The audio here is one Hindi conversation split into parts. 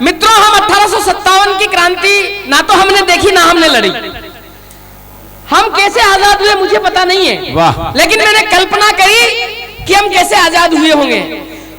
मित्रों, हम 1857 की क्रांति ना तो हमने देखी ना हमने लड़ी। हम कैसे आजाद हुए मुझे पता नहीं है, लेकिन मैंने कल्पना करी कि हम कैसे आजाद हुए होंगे।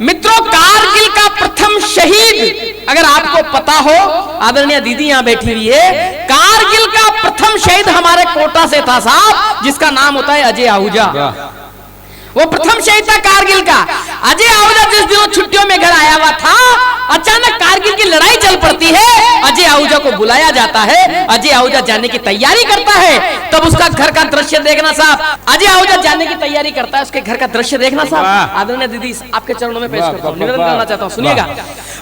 मित्रों, कारगिल का प्रथम शहीद अगर आपको पता हो, आदरणीय दीदी यहां बैठी हुई है, कारगिल का प्रथम शहीद हमारे कोटा से था साहब, जिसका नाम होता है अजय आहूजा। वो प्रथम शहीद था कारगिल का। अजय आहूजा जिस दिनों छुट्टियों में घर आया हुआ था, अचानक कारगिल की लड़ाई चल पड़ती है। अजय आहूजा को बुलाया जाता है, अजय आहूजा जाने की तैयारी करता है। तब उसका घर का दृश्य देखना साहब, अजय आहूजा जाने की तैयारी करता है, उसके घर का दृश्य देखना साहब। आदरणीय दीदी आपके चरणों में पेश करता हूं, निवेदन करना चाहता हूं, सुनिएगा।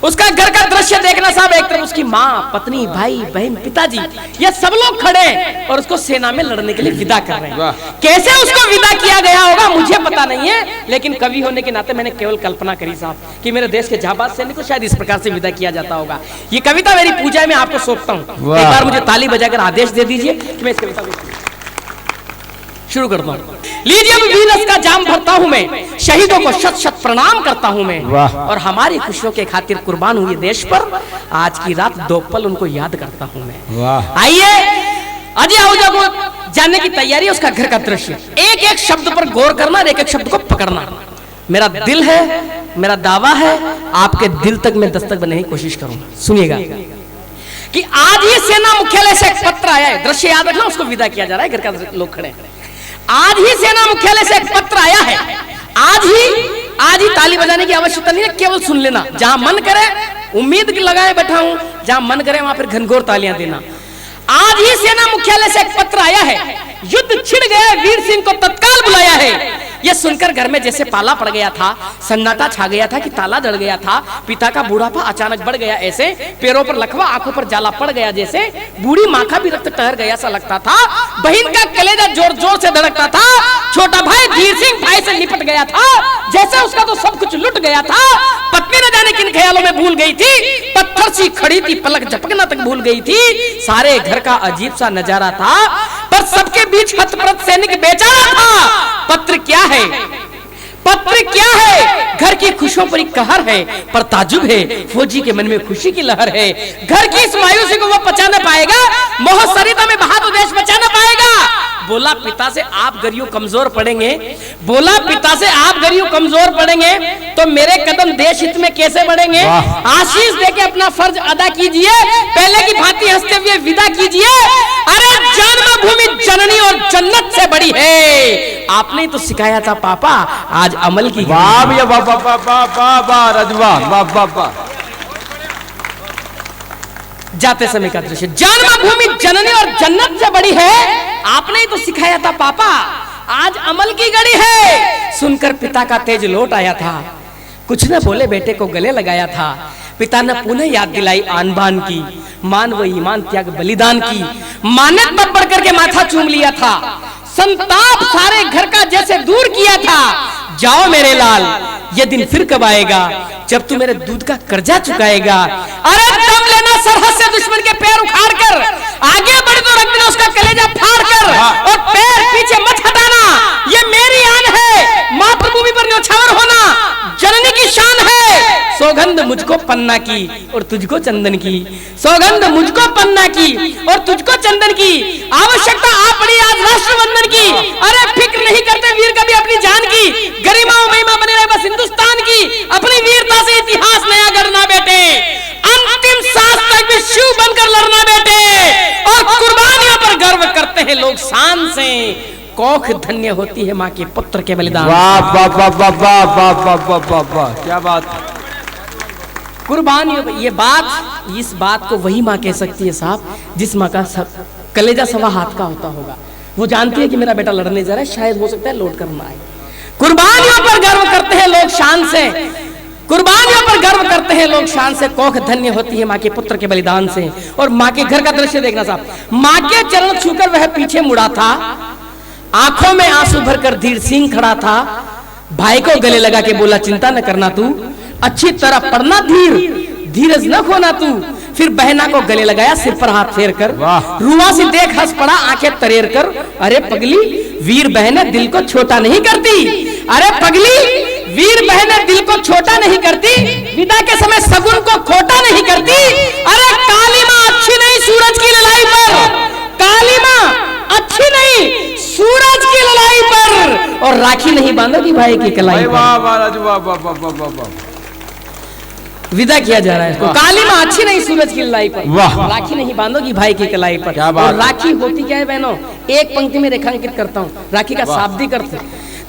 उसका घर का दृश्य देखना साहब, एक तरफ उसकी माँ, पत्नी, भाई, बहन, पिताजी, ये सब लोग खड़े और उसको सेना में लड़ने के लिए विदा कर रहे हैं। कैसे उसको विदा किया गया होगा मुझे पता नहीं है, लेकिन कवि होने के नाते मैंने केवल कल्पना करी साहब कि मेरे देश के जाबाज सैनिक को शायद इस प्रकार से विदा किया जाता होगा। ये कविता मेरी पूजा में आपको सौंपता हूं। एक बार मुझे ताली बजाकर आदेश दे दीजिए कि मैं इस कविता को शुरू करता हूं। लीजिए, अब वीरस का जाम भरता हूं मैं, शहीदों को शत शत प्रणाम करता हूं मैं, और हमारी खुशियों के खातिर कुर्बान हुए देश पर आज की रात दो पल उनको याद करता हूं मैं। आइए, अजय आहूजा को जानने की तैयारी, उसका घर का दृश्य, एक एक शब्द पर गौर करना और एक एक शब्द को पकड़ना। मेरा दिल है, मेरा दावा है, आपके दिल तक मैं दस्तक बनने की कोशिश करूंगा। सुनिएगा कि आज ही सेना मुख्यालय से एक पत्र आया है, दृश्य याद रखना, उसको विदा किया जा रहा है, घर का लोग खड़े हैं। आज ही सेना मुख्यालय से एक पत्र आया है, आज ही ताली बजाने की आवश्यकता नहीं है, केवल सुन लेना। जहां मन करे, उम्मीद लगाए बैठा हूं, जहां मन करे वहां फिर घनघोर तालियां देना। आज ही सेना मुख्यालय से एक पत्र आया है, युद्ध छिड़ गया, वीर सिंह को तत्काल बुलाया है। यह सुनकर घर में जैसे पाला पड़ गया था, सन्नाटा छा गया था कि ताला जड़ गया था। पिता का बूढ़ापा अचानक बढ़ गया ऐसे, पैरों पर लकवा, आंखों पर जाला पड़ गया जैसे, बूढ़ी माँ का भी रक्त ठहर गया सा लगता था। बहन का कलेजा जोर जोर से धड़कता था। छोटा भाई वीर सिंह भाई से लिपट गया था, जैसे उसका तो सब कुछ लुट गया था। पत्नी न जाने किन ख्यालों में भूल गई थी, पत्थर सी खड़ी थी, पलक झपकना तक भूल गई थी। सारे घर का अजीब सा नजारा था, पर सबके बीच हतप्रत सैनिक बेचारा था। पत्र क्या है, पत्र क्या है? घर की खुशियों पर एक कहर है, पर ताजुब है, फौजी के मन में खुशी की लहर है। घर की इस मायूसी को वो पचा न पाएगा, मोह सरिता में बहा तो देश बचा न पाएगा। बोला पिता से आप गरियों कमजोर पड़ेंगे, बोला पिता से आप गरियों कमजोर पड़ेंगे, तो मेरे कदम देश हित में कैसे बढ़ेंगे? आशीष देके अपना फर्ज अदा कीजिए, पहले की भांति हंसते हुए विदा कीजिए। अरे जन्मभूमि जननी और जन्नत से बड़ी है, आपने तो सिखाया था पापा, आज अमल की। जाते समय का दृश्य, जन्मभूमि जननी और जन्नत से बड़ी है, आपने ही तो सिखाया था पापा, आज अमल की घड़ी है। सुनकर पिता का तेज लौट आया था, कुछ न बोले बेटे को गले लगाया था। पिता ने पुनः याद दिलाई आन बान की, मान व ईमान त्याग बलिदान की। मां ने तब बढ़ करके माथा चूम लिया था, संताप सारे घर का जैसे दूर किया था। जाओ मेरे लाल, ये दिन फिर कब आएगा जब तू मेरे दूध का कर्जा चुकाएगा। अरे दम लेना सरहद से दुश्मन के पैर उखाड़ कर, आगे बढ़ तो रख देना उसका कलेजा फाड़ कर, और पैर पीछे मत हटाना, ये मेरी आन है। मातृभूमि पर न्योछावर होना जननी की शान है। सौगंध मुझको पन्ना की और तुझको चंदन की, सौगंध मुझको पन्ना की और तुझको चंदन की। आवश्यकता आ पड़ी आज राष्ट्र वंदन की, अरे फिक्र नहीं करते वीर कभी अपनी जान की। गरिमा महिमा बने रहे बस हिंदुस्तान की, अपनी वीरता से इतिहास नया गढ़ना बेटे, अंतिम सांस तक भी शिव बनकर लड़ना बेटे। और कुर्बानियों पर गर्व करते हैं लोग शान से, कोख धन्य होती है माँ के पुत्र के बलिदान। वाह वाह वाह वाह वाह वाह वाह वाह वाह, क्या बात। कुर्बानियों, ये बात, इस बात को वही माँ कह सकती है साहब जिस माँ का कलेजा सवा हाथ का होता होगा। वो जानती है कि मेरा बेटा लड़ने जा रहा है, शायद हो सकता है लौट कर ना आए। कुर्बानियों पर गर्व करते हैं लोग शान से, कुर्बानियों पर गर्व करते हैं लोग शान से, कोख धन्य होती है माँ के पुत्र के बलिदान से। और माँ के घर का दृश्य देखना साहब, माँ के चरण छूकर वह पीछे मुड़ा था, आंखों में आंसू भरकर धीर सिंह खड़ा था। भाई को गले लगा के बोला चिंता न करना तू, अच्छी तरह पढ़ना धीर, धीरज न खोना तू, फिर बहना को गले लगाया, सिर पर हाथ फेर कर। रुआ सी देख हंस पड़ा, आंखें तरेर कर। अरे पगली, वीर बहने दिल को छोटा नहीं करती। अरे पगली, वीर बहने दिल को छोटा नहीं करती, विदा के समय सगुन को खोटा नहीं करती। अरे काली माँ अच्छी नहीं सूरज की ललाई पर, काली माँ अच्छी नहीं सूरज की ललाई पर, और राखी नहीं बांधोगी भाई की कलाई पर। विदा किया जा रहा है इसको। काली माँ अच्छी नहीं सूरज की ललाई पर, राखी नहीं बांधोगी भाई की कलाई पर। और राखी होती क्या है बहनों, एक पंक्ति में रेखांकित करता हूँ, राखी का शाब्दिक अर्थ।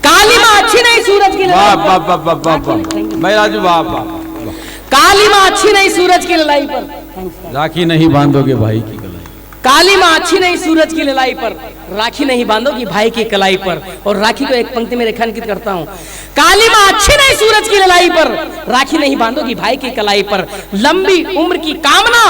काली माँ अच्छी नहीं सूरज की ललाई पर, काली माँ अच्छी नहीं सूरज की ललाई पर, राखी नहीं बांधोगे भाई की कलाई। काली माँ अच्छी नहीं सूरज की ललाई पर, राखी नहीं बांधोगी भाई की कलाई पर। और राखी को एक पंक्ति में रेखांकित करता हूँ। काली माँ अच्छी नहीं सूरज की ललाई पर, राखी नहीं बांधोगी भाई की कलाई पर। लंबी उम्र की कामना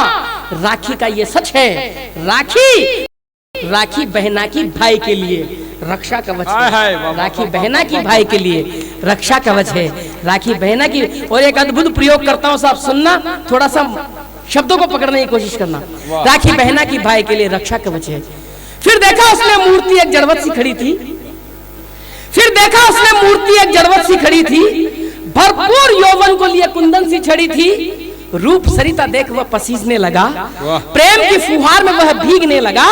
राखी का ये सच है। राखी, राखी बहना की भाई के लिए रक्षा कवच है। राखी बहना की भाई के लिए रक्षा कवच है। राखी बहना की। और एक अद्भुत प्रयोग करता हूँ साहब, सुनना, थोड़ा सा शब्दों को पकड़ने की कोशिश करना। राखी बहना की भाई के लिए रक्षा कवच है। फिर देखा उसने मूर्ति एक जड़वत सी खड़ी थी, फिर देखा उसने मूर्ति एक जड़वत सी खड़ी थी, भरपूर यौवन को लिए कुंदन सी छड़ी थी। रूप सरिता देख वह पसीजने लगा, प्रेम की फुहार में वह भीगने लगा।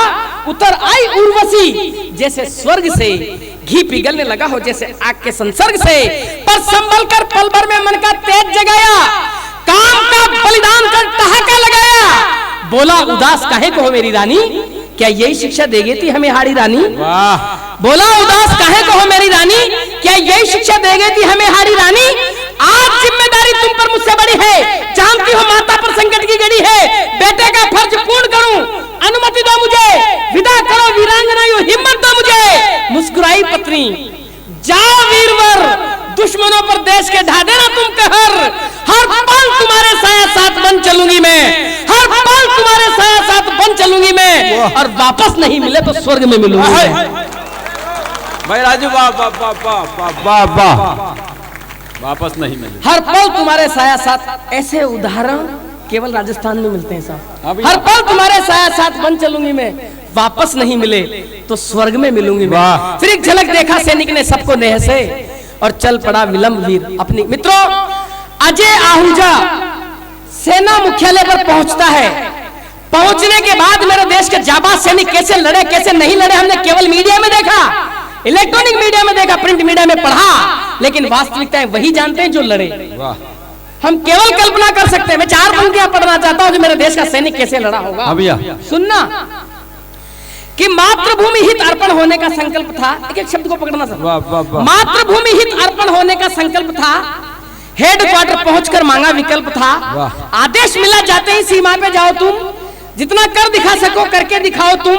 उतर आई उर्वशी जैसे स्वर्ग से, घी पिघलने लगा हो जैसे आग के संसर्ग से। पर संभल कर पल भर में मन का तेज जगाया, काम का बलिदान कर ठहाका लगाया। बोला उदास काहे को हो मेरी रानी, क्या यही शिक्षा देगी थी हमें हारी रानी। बोला उदास काहे को हो मेरी रानी, क्या यही शिक्षा देगी थी हमें हारी रानी। आज जिम्मेदारी तुम पर मुझसे बड़ी है, जानती हो माता पर संकट की घड़ी है। बेटे का फर्ज पूर्ण करूं, अनुमति दो मुझे, विदा करो वीरांगना, यूं हिम्मत दो मुझे। मुस्कुराई पत्नी, जाओ वीरवर, दुश्मनों पर देश के ढा देना तुम कहर। हर पल तुम्हारे साया साथ बन चलूंगी मैं, हर पल तुम्हारे साया साथ बन चलूंगी मैं। और वापस नहीं मिले तो स्वर्ग में मिलूंगी भाई राजू। वापस नहीं मिले, हर पल तुम्हारे साया साथ। ऐसे उदाहरण केवल राजस्थान में मिलते हैं साहब। हर पल तुम्हारे साया साथ बन चलूंगी मैं, वापस नहीं मिले तो स्वर्ग में मिलूंगी मैं। फिर एक झलक देखा सैनिक ने सबको नेह से, और चल पड़ा विलंब वीर अपनी। मित्रों, अजय आहूजा सेना मुख्यालय पर पहुंचता है। पहुंचने के बाद मेरे देश के जाबाज सैनिक कैसे लड़े कैसे नहीं लड़े हमने केवल मीडिया में देखा, इलेक्ट्रॉनिक मीडिया में देखा, प्रिंट मीडिया में पढ़ा, लेकिन वास्तविकता वही जानते हैं जो लड़े। हम केवल कल्पना कर सकते हैं। मैं 4 पंक्तियां पढ़ना चाहता हूं कि मेरे देश का सैनिक कैसे लड़ा होगा। सुनना कि मातृभूमि हित अर्पण होने का संकल्प था। एक शब्द को पकड़ना सर। मातृभूमि हित अर्पण होने का संकल्प था। हेडक्वार्टर पहुंचकर मांगा विकल्प था। आदेश मिला जाते ही सीमा पे जाओ तुम, जितना कर दिखा सको करके दिखाओ तुम।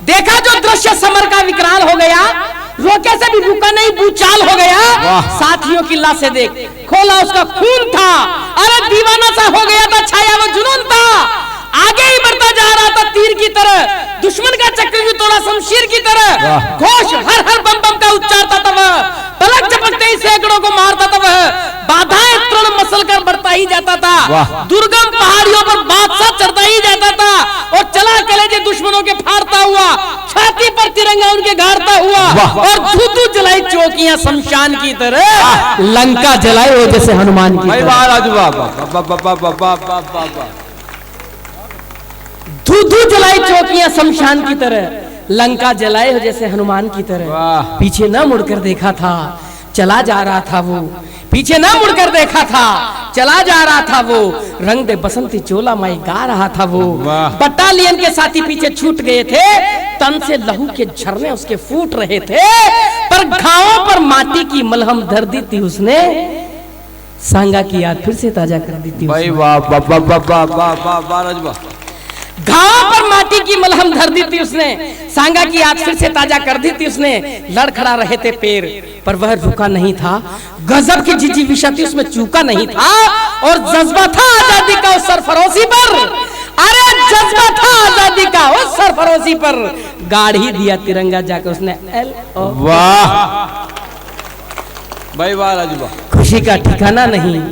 देखा जो दृश्य समर का विकराल हो गया, रोके से भी रुका नहीं भूचाल हो गया। साथियों की लाशें देख खोला उसका खून था, अरे दीवाना सा हो गया था, छाया वो जुनून था। आगे ही बढ़ता जा रहा था तीर की तरह, दुश्मन का चक्र भी तोड़ा शमशीर की तरह। घोष हर हर बम बम का उच्चारता था वह, पलक झपकते ही सैकड़ों को मारता था वह। बाधाएं तृण मसल कर बढ़ता ही जाता था, दुर्गम पहाड़ियों पर बादशाह चढ़ता ही जाता था। और चला कलेजे दुश्मनों के फाड़ता हुआ, छाती पर तिरंगा उनके गाड़ता हुआ। और धू जलाई चौकियां शमशान की तरह, लंका जलाए वो जैसे हनुमान की तरह। धू जलाई चौकियां शमशान की तरह, लंका जलाए हो जैसे हनुमान की तरह। पीछे न मुड़कर देखा था, चला जा रहा था वो। पीछे न मुड़कर देखा था, चला जा रहा था वो। रंग दे बसंती चोला माई गा रहा था वो। बटालियन के साथी पीछे छूट गए थे, तन से लहू के झरने उसके फूट रहे थे। पर घावों पर माटी की मलहम धर दी थी उसने, सांगा की याद फिर से ताजा कर दी थी। घाव पर माटी की मलहम धर दी थी उसने, सांगा की याद फिर से ताजा कर दी थी उसने। लड़खड़ा रहे थे पैर पर वह रुका नहीं था, गजब की जिजीविशा थी उसमें चूका नहीं था। और जज्बा था आजादी का उस सरफरोशी पर, अरे जज्बा था आजादी का उस सरफरोशी पर। गाड़ ही दिया तिरंगा जाकर उसने LO। वाह भाई वाह राजू वाह। खुशी का ठिकाना नहीं,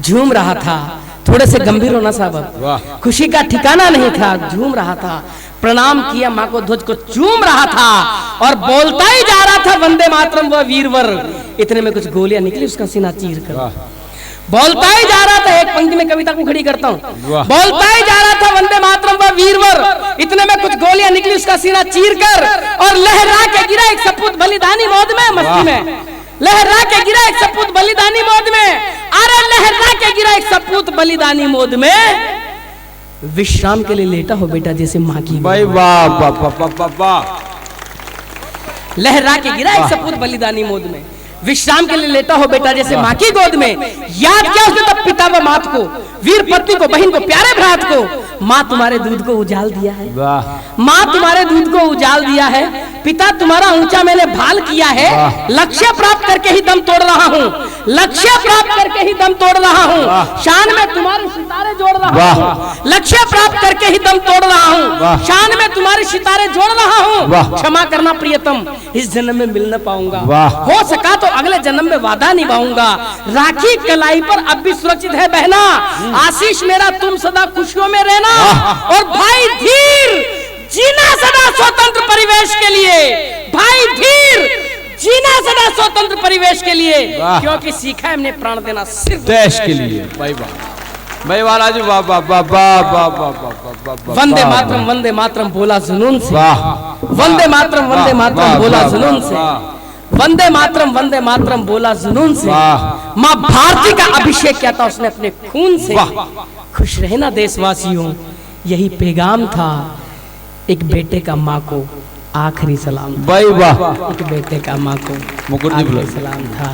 झूम रहा था थोड़े से गंभीर होना साहब। वाह। खुशी का ठिकाना नहीं था, झूम रहा था, प्रणाम किया माँ को, ध्वज को चूम रहा था और बोलता ही जा रहा था वंदे मातरम व वीरवर। इतने में कुछ गोलियां निकली उसका सीना चीर कर। बोलता ही जा रहा था, एक पंक्ति में कविता को खड़ी करता हूँ, बोलता ही जा रहा था वंदे मातरम व वीरवर। इतने में कुछ गोलियां निकली उसका सीना चीर कर और लहरा के गिरा एक सपूत बलिदानी मौत में। मस्ती में लहरा के गिरा एक सपूत बलिदानी मौत में। अरे लहरा के गिरा एक सपूत बलिदानी मौत में। विश्राम के लिए लेटा हो बेटा जैसे माँ की। भाई वाह वाह वाह वाह वाह। लहरा के गिरा एक सपूत बलिदानी मौत में। विश्राम के लिए लेटा हो बेटा जैसे माँ की गोद में। याद क्या उसने तब पिता व मात को, वीर पत्नी को, बहन को, प्यारे भ्रात को। माँ तुम्हारे दूध को उजाल दिया है, माँ तुम्हारे दूध को उजाल दिया है। पिता तुम्हारा ऊंचा मैंने भाल किया है। लक्ष्य प्राप्त करके ही दम तोड़ रहा हूँ, लक्ष्य प्राप्त करके ही दम तोड़ रहा हूँ। शान में तुम्हारे सितारे जोड़ रहा हूँ, लक्ष्य प्राप्त करके ही दम तोड़ रहा हूँ। शान में तुम्हारे सितारे जोड़ रहा हूँ। क्षमा करना प्रियतम, इस जन्म में मिल न पाऊंगा, हो सका तो अगले जन्म में वादा निभाऊंगा। राखी कलाई पर अब भी सुरक्षित है बहना, आशीष मेरा तुम सदा खुशियों में रहना। और भाई धीर जीना सदा स्वतंत्र परिवेश के लिए, भाई धीर जीना सदा स्वतंत्र परिवेश के लिए, क्योंकि सीखा है हमने प्राण देना सिर्फ देश के लिए। भाई वाह, भाई वाह जी, वाह वाह वाह वाह वाह वाह। वंदे मातरम, वंदे मातरम बोला जुनून से, वंदे मातरम, वंदे मातरम बोला जुनून से, वंदे मातरम, वंदे मातरम बोला जुनून से। माँ भारती का अभिषेक किया था उसने अपने खून से। खुश रहना देशवासियों, यही पैगाम था एक बेटे का माँ को आखिरी सलाम। भाई वाह, एक बेटे का माँ को मुकुट जी आखिरी सलाम था।